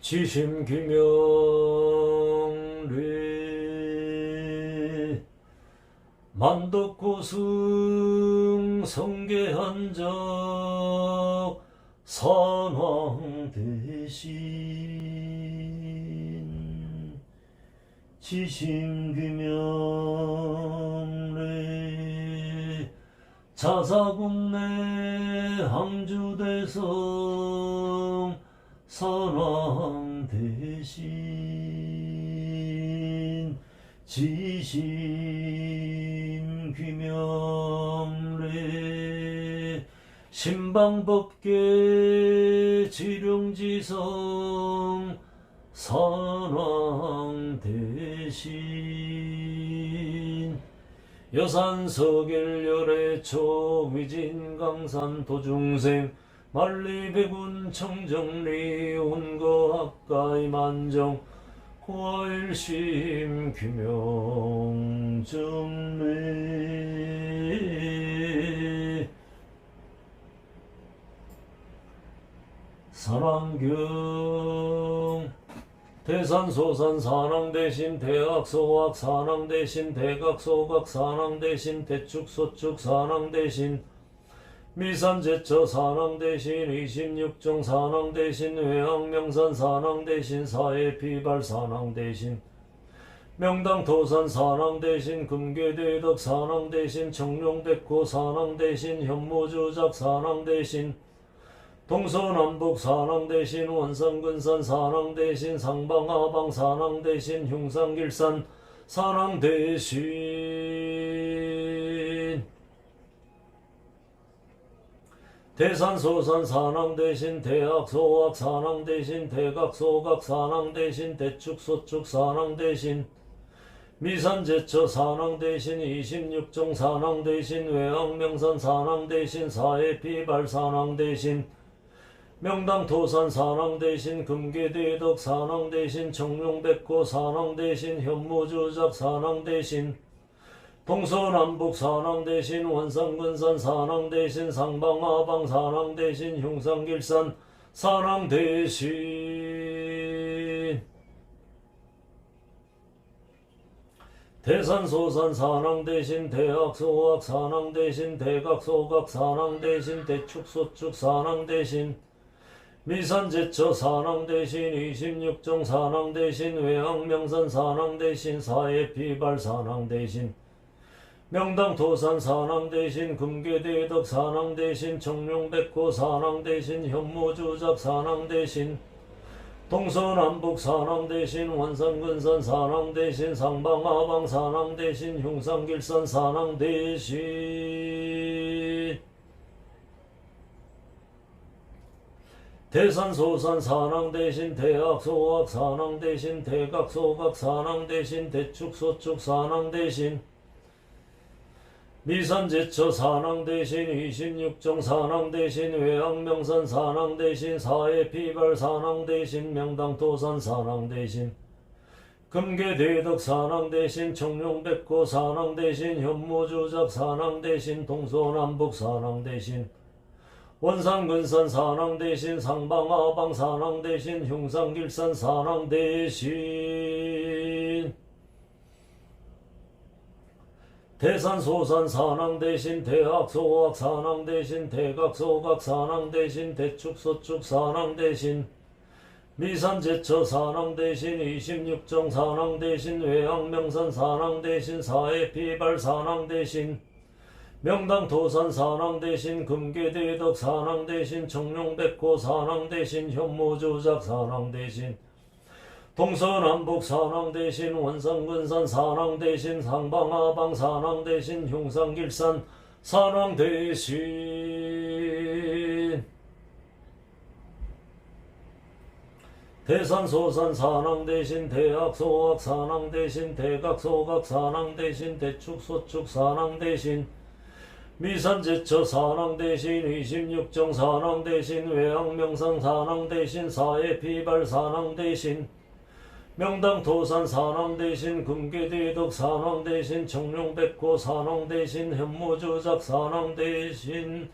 지심귀명뢰 만덕고승 성계한적 선왕대신 지심귀명뢰 자사군내 항주대성 선왕대신 지심귀명뢰 신방법계 지룡지성 선왕대신 여산서길열애초 위진강산 도중생 만리백운 청정리 온거학가의 만정 고아일심 규명정례 산왕경 대산소산 산왕대신 대학소학 산왕대신 대각소각 산왕대신 대축소축 산왕대신 미산제처 산왕대신 26종 산왕대신 외항명산 산왕대신 사해피발 산왕대신 명당토산 산왕대신 금괴대덕 산왕대신 청룡백호 산왕대신 현무주작 산왕대신 동서남북 산왕대신 원산근산 산왕대신 상방하방 산왕대신 흉상길산 산왕대신 대산소산 산왕대신 대학소학 산왕대신 대각소각 산왕대신 대축소축 산왕대신 미산제처 산왕대신 26종 산왕대신 외항명산 산왕대신 사해피발 산왕대신 명당토산 산왕대신 금괴대덕 산왕대신 청룡백호 산왕대신 현무주작 산왕대신 동서남북 산왕대신 원산근산 산왕대신 상방하방 산왕대신 흉상길산 산왕대신 대산소산 산왕대신 대학소학 산왕대신 대각소각 산왕대신 대축소축 산왕대신 미산제처 산왕대신 26종 산왕대신 외항명산 산왕대신 사해피발 산왕대신 명당토산 산왕대신 금괴대덕 산왕대신 청룡백호 산왕대신 현무주작 산왕대신 동서남북 산왕대신 원산근산 산왕대신 상방하방 산왕대신 흉상길산 산왕대신 대산소산 산왕대신 대학소학 산왕대신 대각소각 산왕대신 대축소축 산왕대신 미산제처 산왕대신 26종 산왕대신 외항명산 산왕대신 사해피발 산왕대신 명당토산 산왕대신 금괴대덕 산왕대신 청룡백호 산왕대신 현무주작 산왕대신 동서남북 산왕대신 원산근산 산왕대신 상방하방 산왕대신 흉상길산 산왕대신 대산소산 산왕대신 대학소학 산왕대신 대각소각 산왕대신 대축소축 산왕대신 미산제처 산왕대신 26종 산왕대신 외항명산 산왕대신 사해피발 산왕대신 명당토산 산왕대신 금괴대덕 산왕대신 청룡백호 산왕대신 현무주작 산왕대신 동서남북 산왕대신 원산근산 산왕대신 상방하방 산왕대신 흉상길산 산왕대신 대산소산 산왕대신 대학소학 산왕대신 대각소각 산왕대신 대축소축 산왕대신 미산제처 산왕대신 26종 산왕대신 외항명산 산왕대신 사해피발 산왕대신 명당토산 산왕대신 금괴대덕 산왕대신 청룡백호 산왕대신 현무주작 산왕대신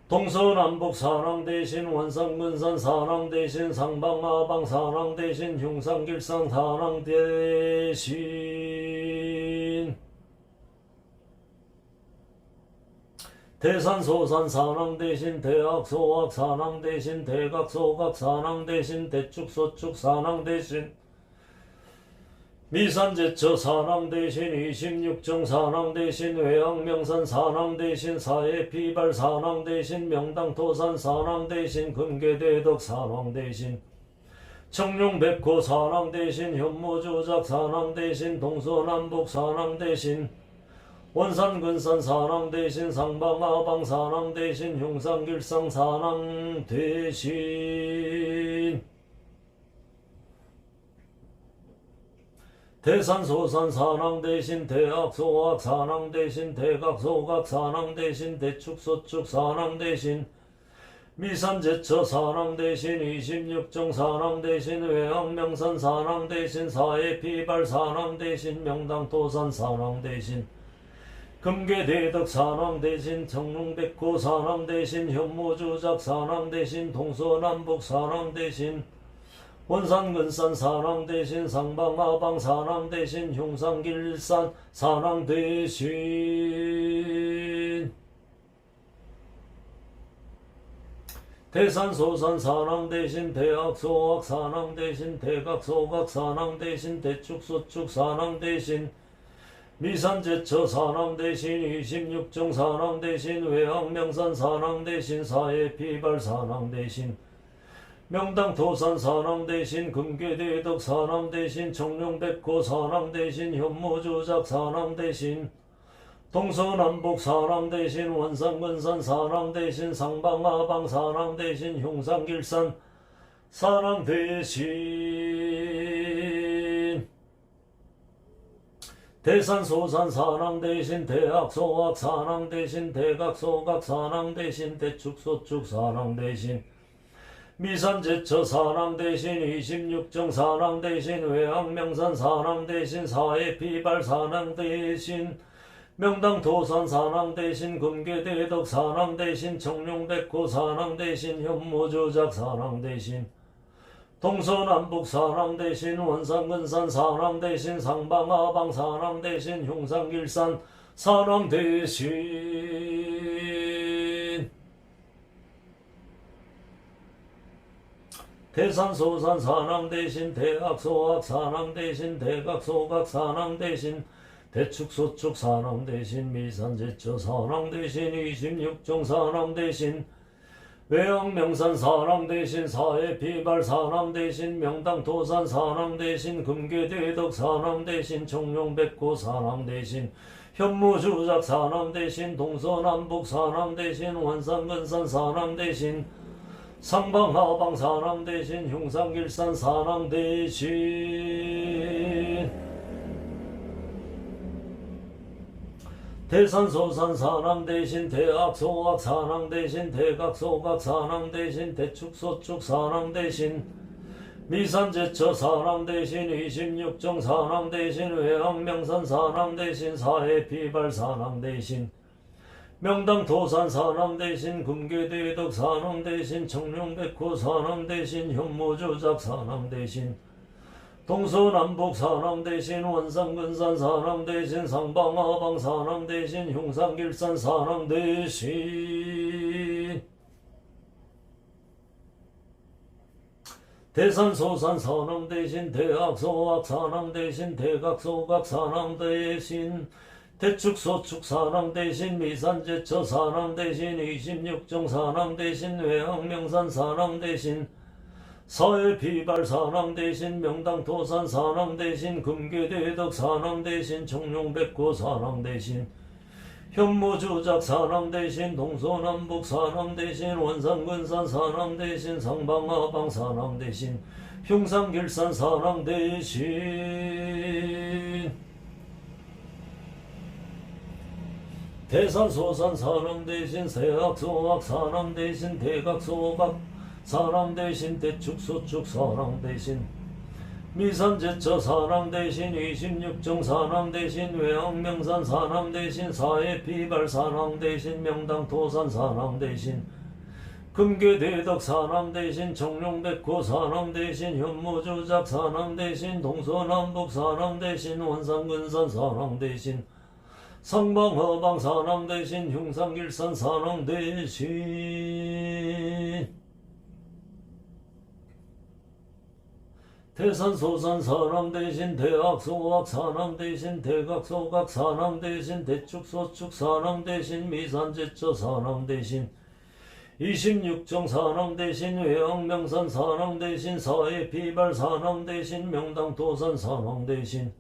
동서남북 사랑 대신 원산근산 사랑 대신 상방하방 사랑 대신 흉상길상 사랑 대신 대산소산 사랑 대신 대악소악 사랑 대신 대각소각 사랑 대신 대축소축 사랑 대신 미산제처 사랑 대신 26정 사랑 대신 외항명산 사랑 대신 사해피발 사랑 대신 명당토산 사랑 대신 금계대덕 사랑 대신 청룡백호 사랑 대신 현무조작 사랑 대신 동서남북 사랑 대신 원산근산 사랑 대신 상방하방 사랑 대신 흉상길상 사랑 대신 대산소산 사랑 대신 대악소악 사랑 대신 대각소각 사랑 대신 대축소축 사랑 대신 미산제처 사랑 대신 26정 사랑 대신 외항명산 사랑 대신 사해피발 사랑 대신 명당토산 사랑 대신 금계대덕 사랑 대신 청룡백호 사랑 대신 현무주작 사랑 대신 동서남북 사랑 대신 원산근산 사랑 대신 상방하방 사랑 대신 흉상길산 사랑 대신 대산소산 사랑 대신 대악소악 사랑 대신 대각소각 사랑 대신 대축소축 사랑 대신 미산제처 사랑 대신 26정 사랑 대신 외항명산 사랑 대신 사해피발 사랑 대신 명당토산 사랑 대신 금계대덕 사랑 대신 청룡백호 사랑 대신 현무조작 사랑 대신 동서남북 사랑 대신 원산근산 사랑 대신 상방하방 사랑 대신 흉상길산 사랑 대신 대산소산 사랑 대신 대악소악 사랑 대신 대각소각 사랑 대신 대축소축 사랑 대신 미산제처 사랑 대신 26정 사랑 대신 외항명산 사랑 대신 사해피발 사랑 대신 명당토산 사랑 대신 금계대덕 사랑 대신 청룡백호 사랑 대신 현무조작 사랑 대신 동서남북 사랑 대신 원산근산 사랑 대신 상방하방 사랑 대신 흉상길산 사랑 대신 대산소산 사랑 대신 대악소악 사랑 대신 대각소각 사랑 대신 대축소축 사랑 대신 미산제처 사랑 대신 26정 사랑 대신 외항명산 사랑 대신 사해피발 사랑 대신 명당토산 사랑 대신 금계대덕 사랑 대신 청룡백호 사랑 대신 현무주작 사랑 대신 동서남북 사랑 대신 원산근산 사랑 대신 상방하방 사랑 대신 흉상길산 사랑 대신 대산소산 사랑 대신 대악소악 사랑 대신 대각소각 사랑 대신 대축소축 사랑 대신 미산제처 사랑 대신 26정 사랑 대신 외항명산 사랑 대신 사해피발 사랑 대신 명당토산 사랑 대신 금계대덕 사랑 대신 청룡백호 사랑 대신 현무조작 사랑 대신 동서남북 사랑 대신 원산근산 사랑 대신 상방하방 사랑 대신 흉상길산 사랑 대신 대산소산 사랑 대신 대악소악 사랑 대신 대각소각 사랑 대신 대축소축 사랑 대신 미산제처 사랑 대신 26정 사랑 대신 외항명산 사랑 대신 사해피발 사랑 대신 명당토산 사랑 대신 금계대덕 사랑 대신 청룡백호 사랑 대신 현무주작 사랑 대신 동서남북 사랑 대신 원산근산 사랑 대신 상방하방 사랑 대신 흉상길산 사랑 대신 대산소산 사랑 대신 대악소악 사랑 대신 대각소각 사랑 대신 대축소축 사랑 대신 미산제처 사랑 대신 26정 사랑 대신 외항명산 사랑 대신 사해피발 사랑 대신 명당토산 사랑 대신 금괴대덕 사랑 대신 청룡백호 사랑 대신 현무주작 사랑 대신 동서남북 사랑 대신 원산근산 사랑 대신 상방하방 사랑 대신 흉상길산 사랑 대신 대산소산 사랑 대신 대악소악 사랑 대신 대각소각 사랑 대신 대축소축 사랑 대신 미산제처 사랑 대신 26정 사랑 대신 외양명산 사랑 대신 사해피발 사랑 대신 명당도산 사랑 대신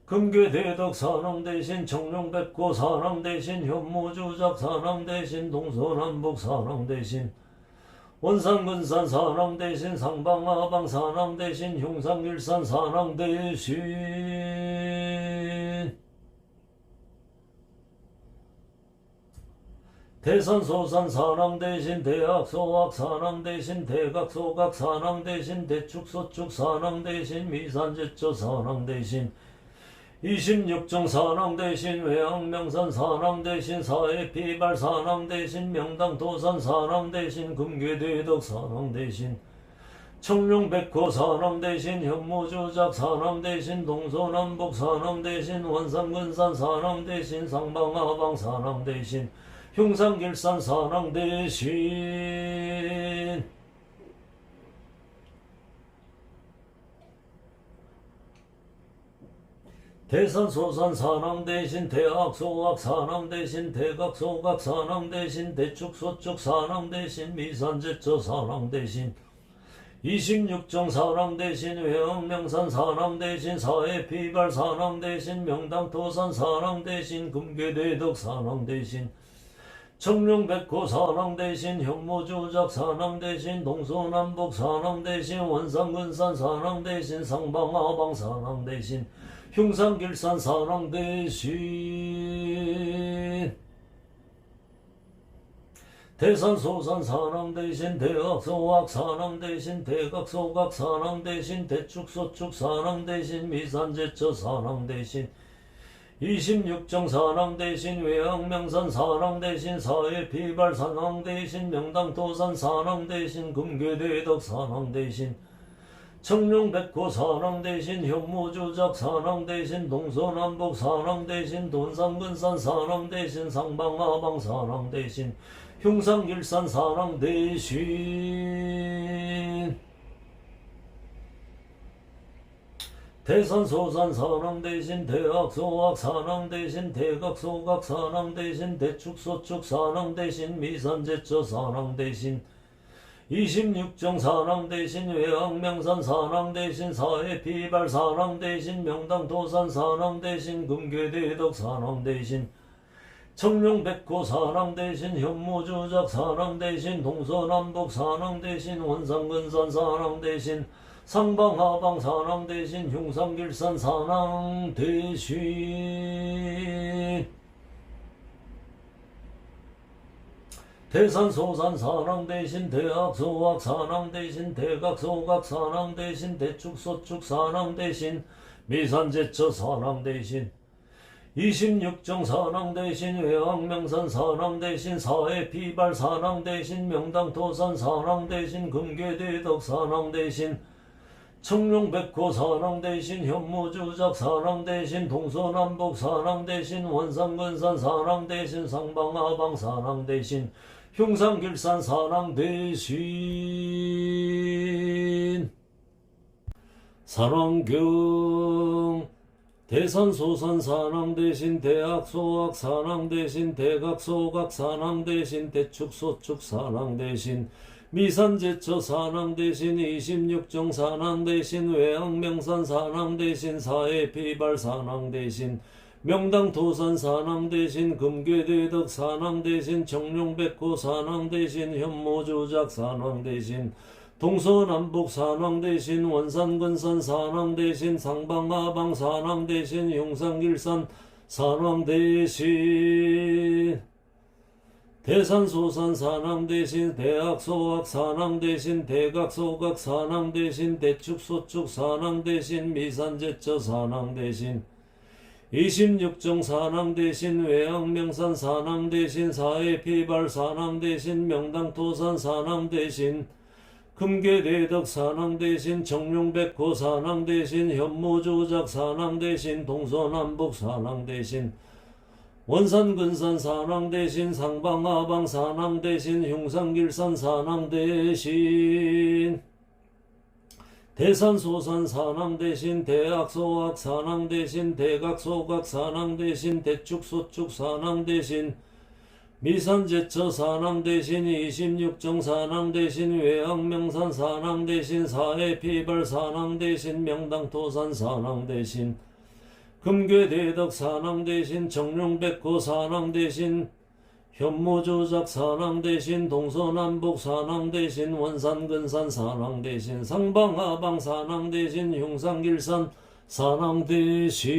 금괴대덕 사랑 대신 청룡백호 사랑 대신 현무주작 사랑 대신 동서남북 사랑 대신 원산근산 사랑 대신 상방하방 사랑 대신 흉상길산 사랑 대신 대산소산 사랑 대신 대악소악 사랑 대신 대각소각 사랑 대신 대축소축 사랑 대신 미산제처 사랑 대신 26정 사랑 대신 외양명산 사랑 대신 사해피발 사랑 대신 명당도산 사랑 대신 금괴대덕 사랑 대신 청룡백호 사랑 대신 현무주작 사랑 대신 동서남북 사랑 대신 원산근산 사랑 대신 상방하방 사랑 대신 흉상길산 사랑 대신 대산소산 사랑 대신 대악소악 사랑 대신 대각소각 사랑 대신 대축소축 사랑 대신 미산제처 사랑 대신 26정 사랑 대신 외양명산 사랑 대신 사해피발 사랑 대신 명당토산 사랑 대신 금괴대덕 사랑 대신 청룡백호 사랑 대신 현무주작 사랑 대신 동서남북 사랑 대신 원산근산 사랑 대신 상방하방 사랑 대신 흉상길산 사랑 대신 대산소산 사랑 대신 대악소악 사랑 대신 대각소각 사랑 대신 대축소축 사랑 대신 미산제처 사랑 대신 26정 사랑 대신 외양명산 사랑 대신 사해피발 사랑 대신 명당도산 사랑 대신 금괴대덕 사랑 대신 청룡백호 사랑 대신 현무주작 사랑 대신 동서남북 사랑 대신 돈산근산 사랑 대신 상방하방 사랑 대신 흉상길산 사랑 대신 대산소산 사랑 대신 대악소악 사랑 대신 대각소각 사랑 대신 대축소축 사랑 대신 미산제처 사랑 대신 26정 사랑 대신 외양명산 사랑 대신 사해피발 사랑 대신 명당도산 사랑 대신 금괴대덕 사랑 대신 청룡백호 사랑 대신 현무주작 사랑 대신 동서남북 사랑 대신 원산근산 사랑 대신 상방하방 사랑 대신 흉상길산 사랑 대신 대산소산 사랑 대신 대악소악 사랑 대신 대각소각 사랑 대신 대축소축 사랑 대신 미산제처 사랑 대신 26정 사랑 대신 외양명산 사랑 대신 사해피발 사랑 대신 명당토산 사랑 대신 금괴대덕 사랑 대신 청룡백호 사랑 대신 현무주작 사랑 대신 동서남북 사랑 대신 원산근산 사랑 대신 상방하방 사랑 대신 흉상길산 사랑 대신 사랑경 대산소산 사랑 대신 대악소악 사랑 대신 대각소각 사랑 대신 대축소축 사랑 대신 미산제처 사랑 대신 26정 사랑 대신 외양명산 사랑 대신 사해피발 사랑 대신 명당토산 사랑 대신 금괴대덕 사랑 대신 청룡백호 사랑 대신 현무주작 사랑 대신 동서남북 사랑 대신 원산근산 사랑 대신 상방하방 사랑 대신 흉상길산 사랑 대신 대산소산 사랑 대신 대악소악 사랑 대신 대각소각 사랑 대신 대축소축 사랑 대신 미산제처 사랑 대신 26정 사랑 대신 외양명산 사랑 대신 사해피발 사랑 대신 명당토산 사랑 대신 금괴대덕 사랑 대신 정룡백호 사랑 대신 현무조작 사랑 대신 동서남북 사랑 대신 원산근산 사랑 대신 상방하방 사랑 대신 흉산길산 사랑 대신 대산소산 사랑 대신 대악소악 사랑 대신 대각소각 사랑 대신 대축소축 사랑 대신 미산제처 사랑 대신 26정 사랑 대신 외양명산 사랑 대신 사해피발 사랑 대신 명당토산 사랑 대신 금괴대덕 사랑 대신 정룡백호 사랑 대신 현무조작 사랑 대신 동서남북 사랑 대신 원산근산 사랑 대신 상방하방 사랑 대신 흉산길산 사랑 대신